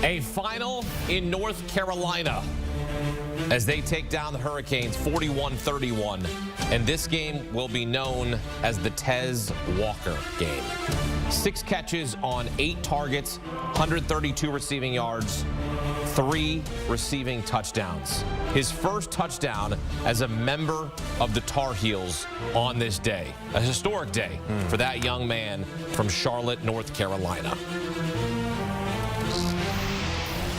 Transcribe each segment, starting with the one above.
A final in North Carolina as they take down the Hurricanes 41-31. And this game will be known as the Tez Walker game. 6 catches on 8 targets, 132 receiving yards, 3 receiving touchdowns. His first touchdown as a member of the Tar Heels on this day. A historic day for that young man from Charlotte, North Carolina.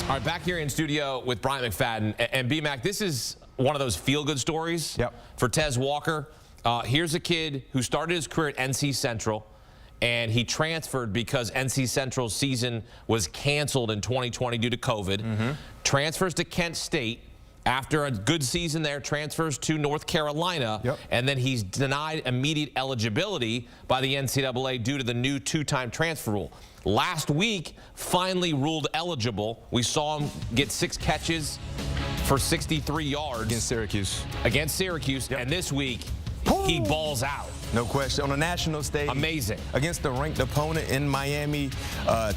All right, back here in studio with Bryant McFadden. And B-Mac, this is one of those feel-good stories for Tez Walker. Here's a kid who started his career at NC Central, and he transferred because NC Central's season was canceled in 2020 due to COVID. Transfers to Kent State. After a good season there, transfers to North Carolina, and then he's denied immediate eligibility by the NCAA due to the new 2-time transfer rule. Last week, finally ruled eligible. We saw him get 6 catches for 63 yards. Against Syracuse. And this week, he balls out. No question. On a national stage. Amazing. Against a ranked opponent in Miami,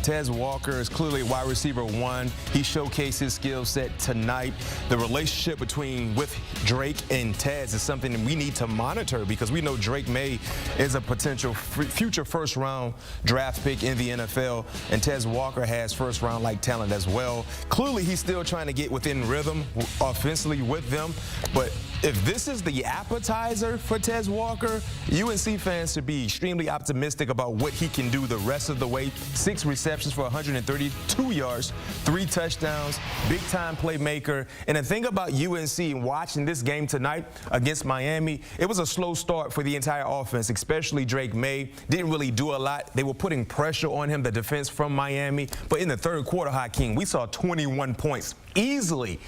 Tez Walker is clearly wide receiver 1. He showcased his skill set tonight. The relationship with Drake and Tez is something that we need to monitor because we know Drake May is a potential future first-round draft pick in the NFL, and Tez Walker has first-round-like talent as well. Clearly, he's still trying to get within rhythm offensively with them, but if this is the appetizer for Tez Walker, UNC fans should be extremely optimistic about what he can do the rest of the way. 6 receptions for 132 yards, 3 touchdowns, big-time playmaker. And the thing about UNC and watching this game tonight against Miami, it was a slow start for the entire offense, especially Drake May. Didn't really do a lot. They were putting pressure on him, the defense from Miami. But in the third quarter, Hakeem, we saw 21 points. Easily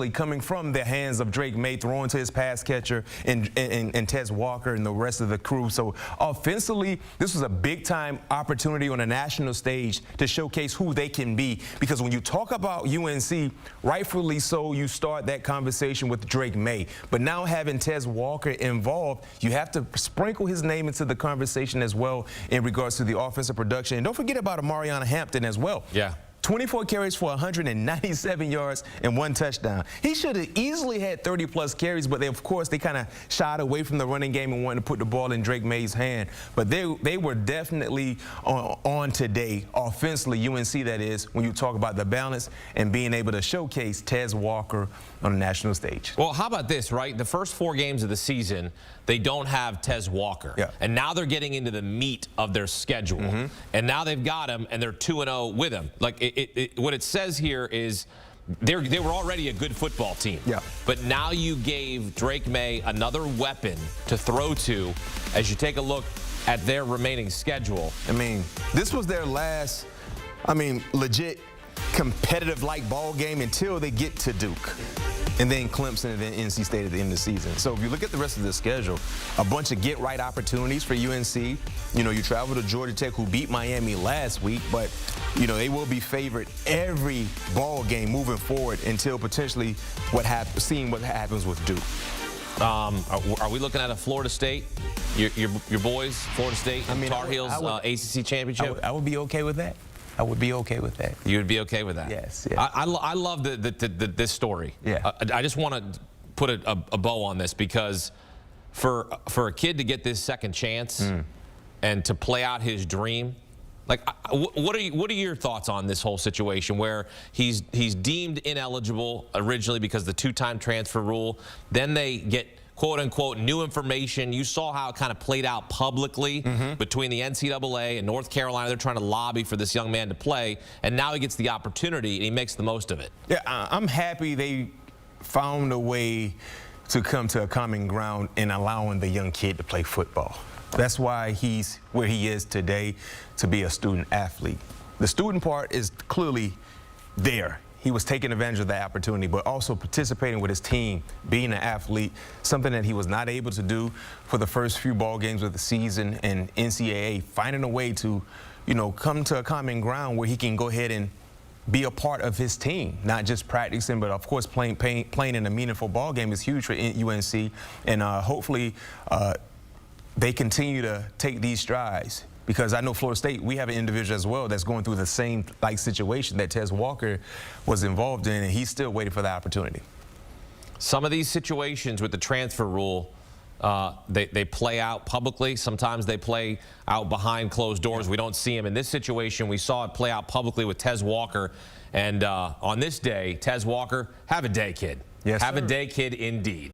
coming from the hands of Drake May, throwing to his pass catcher and Tez Walker and the rest of the crew. So offensively, this was a big-time opportunity on a national stage to showcase who they can be. Because when you talk about UNC, rightfully so, you start that conversation with Drake May. But now having Tez Walker involved, you have to sprinkle his name into the conversation as well in regards to the offensive production. And don't forget about Amariana Hampton as well. 24 carries for 197 yards and 1 touchdown. He should have easily had 30-plus carries, but of course, they kind of shied away from the running game and wanted to put the ball in Drake May's hand. But they were definitely on today, offensively, UNC that is, when you talk about the balance and being able to showcase Tez Walker on the national stage. Well, how about this, right? The first 4 games of the season, they don't have Tez Walker. And now they're getting into the meat of their schedule. And now they've got him, and they're 2-0 with him. Like, what it says here is they were already a good football team. But now you gave Drake May another weapon to throw to as you take a look at their remaining schedule. I mean, this was their last, legit competitive-like ball game until they get to Duke. And then Clemson and then NC State at the end of the season. So if you look at the rest of the schedule, a bunch of get-right opportunities for UNC. You know, you travel to Georgia Tech, who beat Miami last week, but, they will be favored every ball game moving forward until potentially seeing what happens with Duke. Are we looking at a Florida State? Your boys, Florida State, Tar Heels ACC championship? I would be okay with that. I would be okay with that. You would be okay with that? Yes. I love this story. I just want to put a bow on this because for a kid to get this second chance and to play out his dream, like, what are your thoughts on this whole situation where he's deemed ineligible originally because of the 2-time transfer rule, then they get quote-unquote new information. You saw how it kind of played out publicly between the NCAA and North Carolina. They're trying to lobby for this young man to play, and now he gets the opportunity, and he makes the most of it. Yeah, I'm happy they found a way to come to a common ground in allowing the young kid to play football. That's why he's where he is today, to be a student athlete. The student part is clearly there. He was taking advantage of that opportunity, but also participating with his team, being an athlete, something that he was not able to do for the first few ball games of the season, and NCAA finding a way to, come to a common ground where he can go ahead and be a part of his team, not just practicing, but of course playing in a meaningful ball game is huge for UNC, and hopefully they continue to take these strides because I know Florida State, we have an individual as well that's going through the same situation that Tez Walker was involved in, and he's still waiting for the opportunity. Some of these situations with the transfer rule, they play out publicly. Sometimes they play out behind closed doors. We don't see them. In this situation, we saw it play out publicly with Tez Walker. And on this day, Tez Walker, have a day, kid. Yes, have sir. a day, kid, indeed.